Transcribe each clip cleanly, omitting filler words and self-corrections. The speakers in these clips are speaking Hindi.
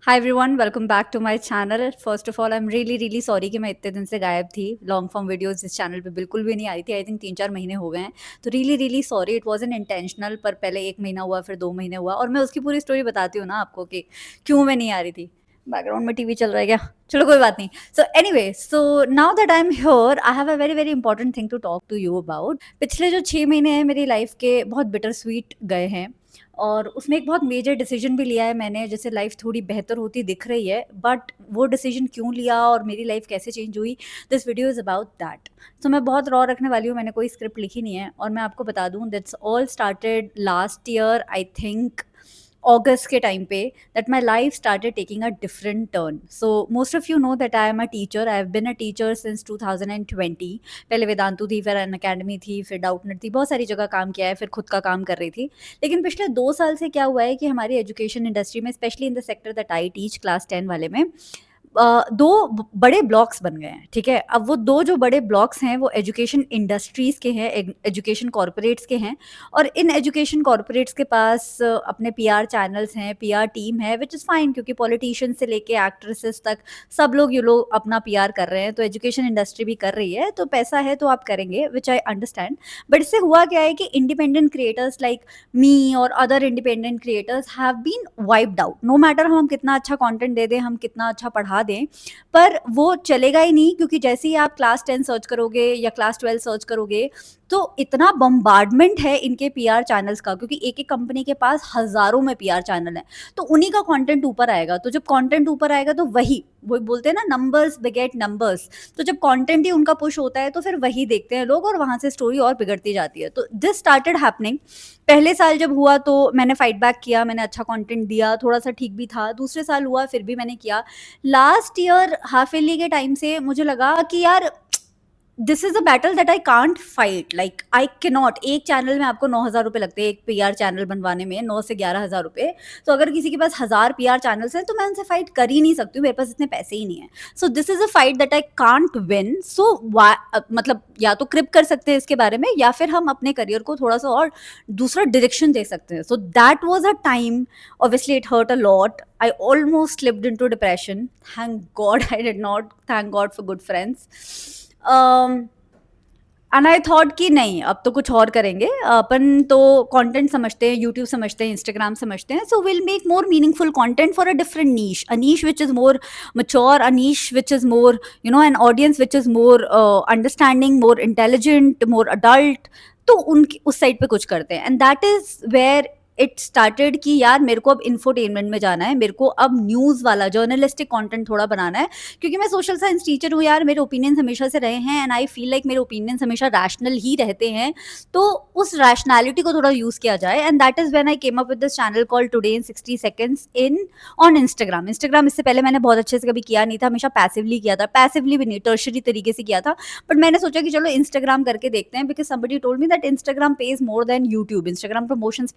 Hi everyone, welcome back to my channel. First of all I am really sorry कि मैं इतने दिन से गायब थी। लॉन्ग फॉर्म वीडियोस इस चैनल पे बिल्कुल भी नहीं आई थी। आई थिंक 3-4 महीने हो गए हैं। तो really sorry, it wasn't intentional. पर पहले 1 महीना हुआ, फिर 2 महीने हुआ, और मैं उसकी पूरी स्टोरी बताती हूँ ना आपको कि क्यों मैं नहीं आ रही थी। बैकग्राउंड में टीवी चल रहा है क्या? चलो कोई बात नहीं। So anyway, so now that I am here, I have a very important thing to talk to you about. पिछले जो 6 महीने हैं मेरी लाइफ के बहुत बिटर स्वीट गए हैं, और उसमें एक बहुत मेजर डिसीजन भी लिया है मैंने। जैसे लाइफ थोड़ी बेहतर होती दिख रही है, बट वो डिसीजन क्यों लिया और मेरी लाइफ कैसे चेंज हुई, this video is about that. तो मैं बहुत रॉ रखने वाली हूँ, मैंने कोई स्क्रिप्ट लिखी नहीं है। और मैं आपको बता दूँ, that's all started last year, I think अगस्त के टाइम पे, that my life started taking a different turn. So most of you know that I am a teacher. I have been a teacher since 2020। पहले वेदांतु थी, फिर अन अकेडमी थी, फिर डाउटनेट थी, बहुत सारी जगह काम किया है, फिर खुद का काम कर रही थी। लेकिन पिछले 2 साल से क्या हुआ है कि हमारी एजुकेशन इंडस्ट्री में, specially in the sector that I teach, class 10 वाले में, दो बड़े ब्लॉक्स बन गए हैं। ठीक है, अब वो दो जो बड़े ब्लॉक्स हैं वो एजुकेशन इंडस्ट्रीज के हैं, एजुकेशन कॉरपोरेट्स के हैं। और इन एजुकेशन कॉरपोरेट्स के पास अपने पीआर चैनल्स हैं, पीआर टीम है, विच इज़ फाइन, क्योंकि पॉलिटिशियन से लेके एक्ट्रेसेस तक सब लोग ये लोग अपना पीआर कर रहे हैं। तो एजुकेशन इंडस्ट्री भी कर रही है, तो पैसा है तो आप करेंगे, विच आई अंडरस्टैंड। बट इससे हुआ क्या है कि इंडिपेंडेंट क्रिएटर्स लाइक मी और other independent creators have been wiped out. No matter हम कितना अच्छा कंटेंट दे दें, हम कितना अच्छा पढ़ा दें, पर वो चलेगा ही नहीं। क्योंकि जैसे ही आप क्लास 10 सर्च करोगे या क्लास 12 सर्च करोगे, तो इतना बम्बार्डमेंट है इनके पीआर चैनल्स का, क्योंकि एक एक कंपनी के पास हजारों में पीआर चैनल है। तो उन्हीं का कंटेंट ऊपर आएगा। तो जब कंटेंट ऊपर आएगा तो वो बोलते हैं ना, नंबर्स बेगेट नंबर्स। तो जब कंटेंट ही उनका पुश होता है तो फिर वही देखते हैं लोग, और वहां से स्टोरी और बिगड़ती जाती है। तो दिस स्टार्टेड हैपनिंग। पहले साल जब हुआ तो मैंने फाइट बैक किया, मैंने अच्छा कंटेंट दिया, थोड़ा सा ठीक भी था। दूसरे साल हुआ, फिर भी मैंने किया। लास्ट ईयर हाफ ईयरली के टाइम से मुझे लगा कि यार, this is a battle that I can't fight. Like I के नॉट। एक चैनल में आपको 9,000 रुपए लगते हैं, एक पीआर चैनल बनवाने में 9 से 11 हज़ार रुपए। तो अगर किसी के पास 1000 पीआर चैनल्स हैं तो मैं उनसे फाइट कर ही नहीं सकती हूँ, मेरे पास इतने पैसे ही नहीं है। So this is a fight that I can't win. So मतलब या तो क्रिप कर सकते हैं इसके बारे में, या फिर हम अपने करियर को थोड़ा सा और दूसरा डायरेक्शन दे सकते हैं। So that was a time, obviously it hurt a lot. I almost slipped into depression. Thank God I did not. Thank God for good friends. And I thought कि नहीं, अब तो कुछ और करेंगे। अपन तो कंटेंट समझते हैं, यूट्यूब समझते हैं, इंस्टाग्राम समझते हैं। So will make more meaningful content for a different niche, a niche which is more mature, a niche which is more, an audience which is more understanding, more intelligent, more adult। तो उनकी उस साइड पे कुछ करते हैं, and that is where it started कि यार मेरे को अब इंफोटेनमेंट में जाना है, मेरे को अब न्यूज़ वाला जर्नलिस्टिक कंटेंट थोड़ा बनाना है। क्योंकि मैं सोशल साइंस टीचर हूँ यार, मेरे ओपिनियंस हमेशा से रहे हैं, एंड आई फील लाइक मेरे ओपिनियंस हमेशा रैशनल ही रहते हैं। तो उस रैशनैलिटी को थोड़ा यूज़ किया जाए, and that is when I came up with this channel called today in 60 seconds in on Instagram. Instagram इससे पहले मैंने बहुत अच्छे से कभी किया नहीं था, हमेशा पैसिवली किया था, पैसिवली भी नहीं, टर्शरी तरीके से किया था। बट मैंने सोचा कि चलो इंस्टाग्राम करके देखते हैं, because somebody told me that Instagram page more than YouTube, Instagram promotions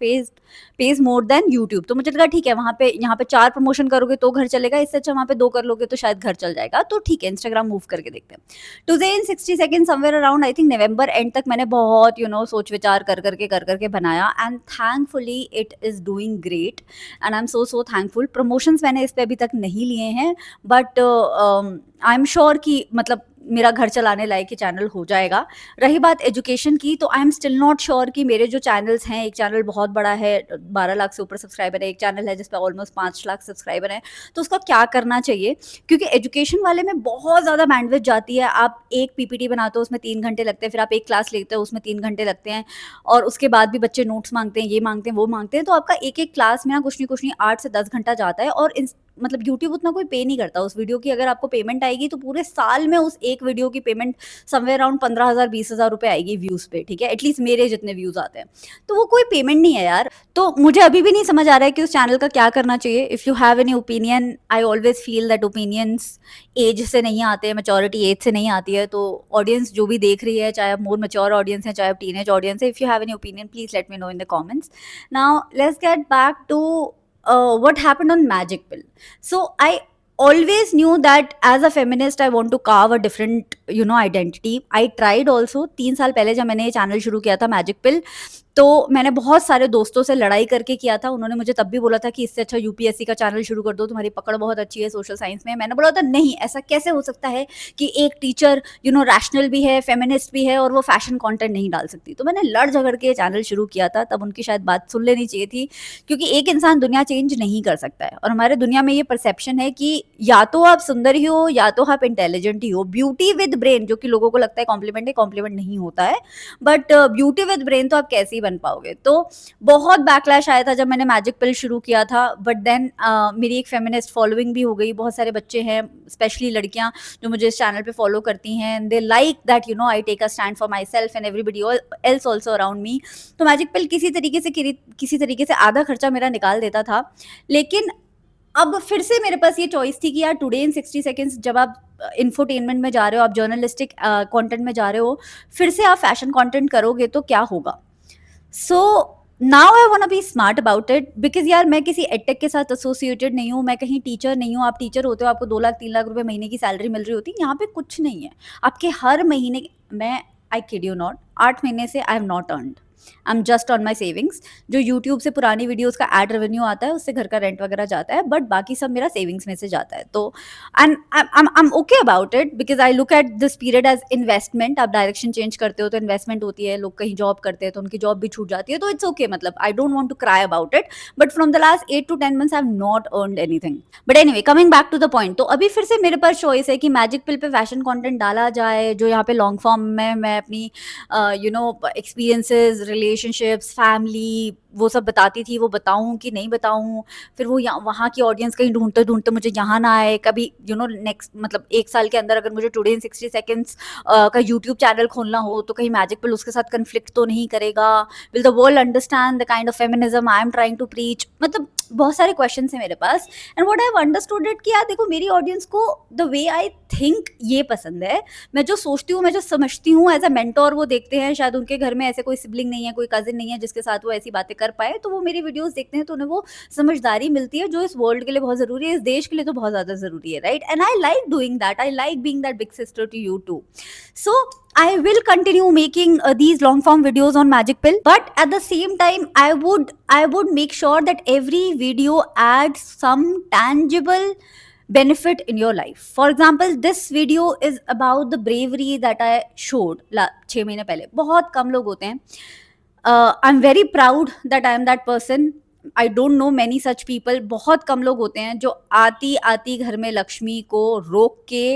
page more than YouTube. तो मुझे लगा ठीक है, वहाँ पे यहाँ पे 4 प्रमोशन करोगे तो घर चलेगा, इससे अच्छा वहाँ पे 2 कर लोगे तो शायद घर चल जाएगा। तो ठीक है, इंस्टाग्राम मूव करके देखते हैं। Today in 60 second somewhere around, I think November and तक मैंने बहुत सोच विचार कर करके बनाया, and thankfully it is doing great, and I am so thankful. Promotions मैंने इस पे अभी तक नहीं लिए हैं, बट आई एम श्योर कि मतलब मेरा घर चलाने लायक ही चैनल हो जाएगा। रही बात एजुकेशन की, तो I am still not sure कि मेरे जो चैनल्स हैं, एक चैनल बहुत बड़ा है, 12 लाख से ऊपर सब्सक्राइबर है, एक चैनल है जिस पे ऑलमोस्ट 5 लाख सब्सक्राइबर हैं, तो उसका क्या करना चाहिए। क्योंकि एजुकेशन वाले में बहुत ज़्यादा बैंडविड्थ जाती है। आप एक पीपीटी बनाते हो, उसमें 3 घंटे लगते हैं, फिर आप एक क्लास लेते हो, उसमें 3 घंटे लगते हैं, और उसके बाद भी बच्चे नोट्स मांगते हैं, ये मांगते हैं, वो मांगते हैं। तो आपका एक एक क्लास में ना कुछ नहीं 8 से 10 घंटा जाता है। और मतलब यूट्यूब उतना कोई पे नहीं करता उस वीडियो की। अगर आपको पेमेंट आएगी तो पूरे साल में उस एक वीडियो की पेमेंट समवेयर अराउंड 15,000-20,000 रुपए आएगी व्यूज पे। ठीक है, एटलीस्ट मेरे जितने व्यूज आते हैं, तो वो कोई पेमेंट नहीं है यार। तो मुझे अभी भी नहीं समझ आ रहा है कि उस चैनल का क्या करना चाहिए। If you have any opinion, I always feel that opinions age से नहीं आते हैं, मेच्योरिटी एज से नहीं आती है। तो ऑडियंस जो भी देख रही है, चाहे आप मोर मेच्योर ऑडियंस है, चाहे आप टीनेज ऑडियंस है, if you have any opinion please let me know in the comments. Now let's get back to what happened on Magic Pill. So I always knew that as a feminist I want to carve a different identity. I tried also 3 साल पहले जब मैंने ये चैनल शुरू किया था मैजिक पिल, तो मैंने बहुत सारे दोस्तों से लड़ाई करके किया था। उन्होंने मुझे तब भी बोला था कि इससे अच्छा यूपीएससी का चैनल शुरू कर दो, तुम्हारी पकड़ बहुत अच्छी है सोशल साइंस में। मैंने बोला था नहीं, ऐसा कैसे हो सकता है कि एक टीचर रैशनल भी है, फेमिनिस्ट भी है और वो फैशन कंटेंट नहीं डाल सकती। तो मैंने लड़ झगड़ के चैनल शुरू किया था। तब उनकी शायद बात सुन लेनी चाहिए थी, क्योंकि एक इंसान दुनिया चेंज नहीं कर सकता है। और हमारे दुनिया में ये परसेप्शन है कि या तो आप सुंदर ही हो या तो आप इंटेलिजेंट ही हो। ब्यूटी विद ब्रेन, जो कि लोगों को लगता है कॉम्प्लीमेंट है, कॉम्प्लीमेंट नहीं होता है, बट ब्यूटी विद ब्रेन तो आप कैसे ही बन पाओगे। तो बहुत बैकलैश आया था जब मैंने मैजिक पिल शुरू किया था। बट देन मेरी एक फेमिनिस्ट फॉलोइंग भी हो गई। बहुत सारे बच्चे हैं, स्पेशली लड़कियां, जो मुझे इस चैनल पे फॉलो करती हैं। They like that I take a stand for myself and everybody else also around me. तो मैजिक पिल किसी तरीके से आधा खर्चा मेरा निकाल देता था। लेकिन अब फिर से मेरे पास ये चॉइस थी कि यार टुडे इन 60 सेकंड्स, जब आप इंफोटेनमेंट में जा रहे हो, आप जर्नलिस्टिक कंटेंट में जा रहे हो, फिर से आप फैशन कंटेंट करोगे तो क्या होगा। So now I want be smart about it, because यार मैं किसी एडटेक के साथ एसोसिएटेड नहीं हूँ, मैं कहीं टीचर नहीं हूँ। आप टीचर होते हो, आपको 2 लाख 3 लाख रुपए महीने की सैलरी मिल रही होती है। यहाँ पे कुछ नहीं है। आपके हर महीने मैं, आई किड यू नॉट, 8 महीने से आई have not earned. I am just on my savings. जो यूट्यूब से पुरानी वीडियोस का एड रेवेन्यू आता है, उससे घर का रेंट वगैरह जाता है, बट बाकी सब मेरा सेविंग्स में से जाता है। तो and I'm okay about it because I look at this period as investment। आप डायरेक्शन चेंज करते हो तो इन्वेस्टमेंट होती है। लोग कहीं जॉब करते हैं तो उनकी जॉब भी छूट जाती है, तो इट्स ओके। मतलब I don't want to cry about it, but from the last 8 to 10 months I have not earned anything. But anyway, coming back to the point, तो अभी फिर से मेरे पास चॉइस है कि मैजिक पिल पे फैशन कंटेंट डाला जाए, जो यहाँ पे लॉन्ग फॉर्म में मैं अपनी एक्सपीरियंसेस, रिलेशनशिप्स, फैमिली, वो सब बताती थी, वो बताऊं कि नहीं बताऊं। फिर वो वहाँ की ऑडियंस कहीं ढूंढते ढूंढते मुझे यहाँ ना आए। कभी नेक्स्ट मतलब 1 साल के अंदर अगर मुझे टुडे इन 60 सेकेंड्स का यूट्यूब चैनल खोलना हो, तो कहीं मैजिक पिल उसके साथ कन्फ्लिक्ट तो नहीं करेगा। Will the world understand the kind of feminism I am trying to preach. मतलब बहुत सारे क्वेश्चन है मेरे पास। And what I have understood it कि यार देखो, मेरी ऑडियंस को द वे आई थिंक ये पसंद है। मैं जो सोचती हूँ, मैं जो समझती हूँ एज अ मेंटोर, वो देखते हैं। शायद उनके घर में ऐसे कोई सिबलिंग नहीं है, कोई कजिन नहीं है जिसके साथ वो ऐसी बातें कर पाए, तो वो मेरी वीडियोस देखते हैं, तो उन्हें वो समझदारी मिलती है, जो इस वर्ल्ड के लिए बहुत जरूरी है, इस देश के लिए तो बहुत ज्यादा जरूरी है, right. And I like doing that, I like being that big sister to you too. So I will continue making these long form videos on Magic Pill, but at the same time I would make sure that every video adds some tangible benefit in your life. For example, this video is about the bravery that I showed 6 महीने पहले। बहुत कम लोग होते हैं। I'm very proud that I am that person. I don't know many such people. बहुत कम लोग होते हैं जो आती आती घर में लक्ष्मी को रोक के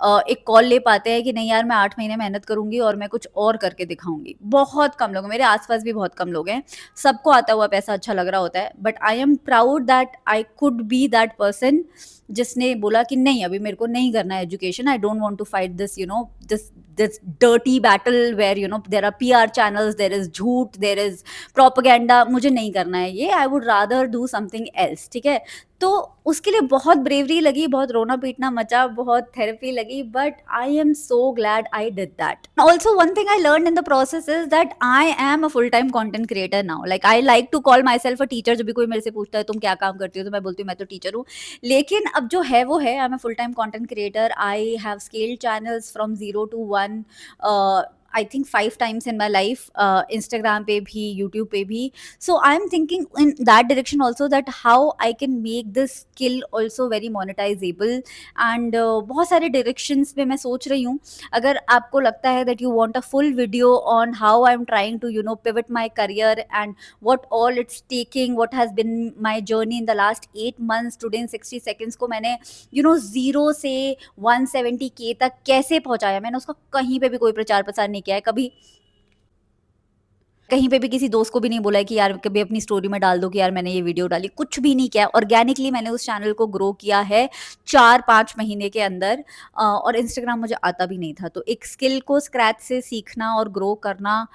एक कॉल ले पाते हैं कि नहीं यार, मैं 8 महीने मेहनत करूंगी और मैं कुछ और करके दिखाऊंगी। बहुत कम लोग, मेरे आसपास भी बहुत कम लोग हैं। सबको आता हुआ पैसा अच्छा लग रहा होता है, but I am proud that I could be that person जिसने बोला कि नहीं, अभी मेरे को नहीं करना है education. I don't want to fight this this dirty battle where there are PR channels, there is झूठ, there is propaganda। मुझे नहीं करना है ये। I would rather do something else, ठीक है। तो उसके लिए बहुत ब्रेवरी लगी, बहुत रोना पीटना मचा, बहुत थेरेपी लगी, but I am so glad I did that. Also one thing I learn in the process is that I am a full time content creator now. Like I like to call myself a teacher. जब भी कोई मेरे से पूछता है तुम क्या काम करती हो, तो मैं बोलती हूँ मैं तो टीचर हूँ। लेकिन अब जो है वो है, आई am a full time content creator. I have scaled channels from 0 to 1 I think 5 times in my life, Instagram पे भी, YouTube पे भी। So I am thinking in that direction also, that how I can make this skill also very monetizable। and बहुत सारे directions पे मैं सोच रही हूँ। अगर आपको लगता है that you want a full video on how I'm trying to pivot my career and what all it's taking, what has been my journey in the last 8 months, today in 60 seconds को मैंने 0 से 170K तक कैसे पहुंचाया। मैंने उसका कहीं पे भी कोई प्रचार प्रसार नहीं किया है। कभी कहीं पे भी किसी दोस्त को भी नहीं बोला है कि यार कभी अपनी स्टोरी में डाल दो कि यार मैंने ये वीडियो डाली। कुछ भी नहीं किया। ऑर्गेनिकली मैंने उस चैनल को ग्रो किया है 4-5 महीने के अंदर। और इंस्टाग्राम मुझे आता भी नहीं था। तो एक स्किल को स्क्रैच से सीखना और ग्रो करना,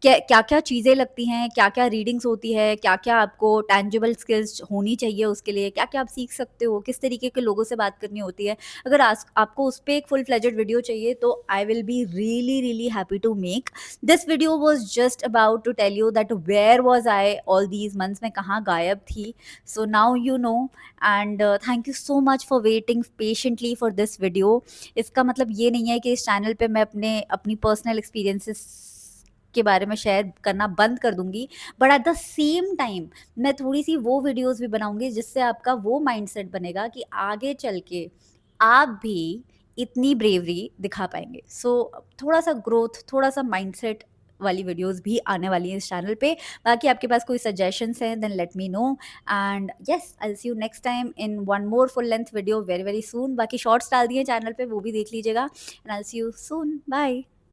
क्या क्या चीज़ें लगती हैं, क्या क्या रीडिंग्स होती है, क्या क्या आपको टैंजिबल स्किल्स होनी चाहिए उसके लिए, क्या क्या आप सीख सकते हो, किस तरीके के लोगों से बात करनी होती है। अगर आपको उस पर एक फुल फ्लेजेड वीडियो चाहिए, तो I will be really really happy to make. This video was just about to tell you that where was I all these months, मैं कहाँ गायब थी। So now you know. And thank you so much for waiting patiently for this video. इसका मतलब ये नहीं है कि इस चैनल पे मैं अपनी पर्सनल एक्सपीरियंसेस के बारे में शेयर करना बंद कर दूँगी, but at the same time मैं थोड़ी-सी वो वीडियोज़ भी बनाऊँगी जिससे आपका वो माइंडसेट बनेगा कि आगे चल के आप भी इतनी ब्रेवरी दिखा पाएँगे। सो थोड़ा-सा ग्रोथ, थोड़ा-सा माइंडसेट वाली वीडियोज़ भी आने वाली हैं इस चैनल पे। बाकी आपके पास कोई सजेशंस हैं then let me know and yes I will see you next time in one more full length video very, very soon. बाकी शॉर्ट्स डाल दिए हैं चैनल पे, वो भी देख लीजिएगा and I will see you soon. Bye.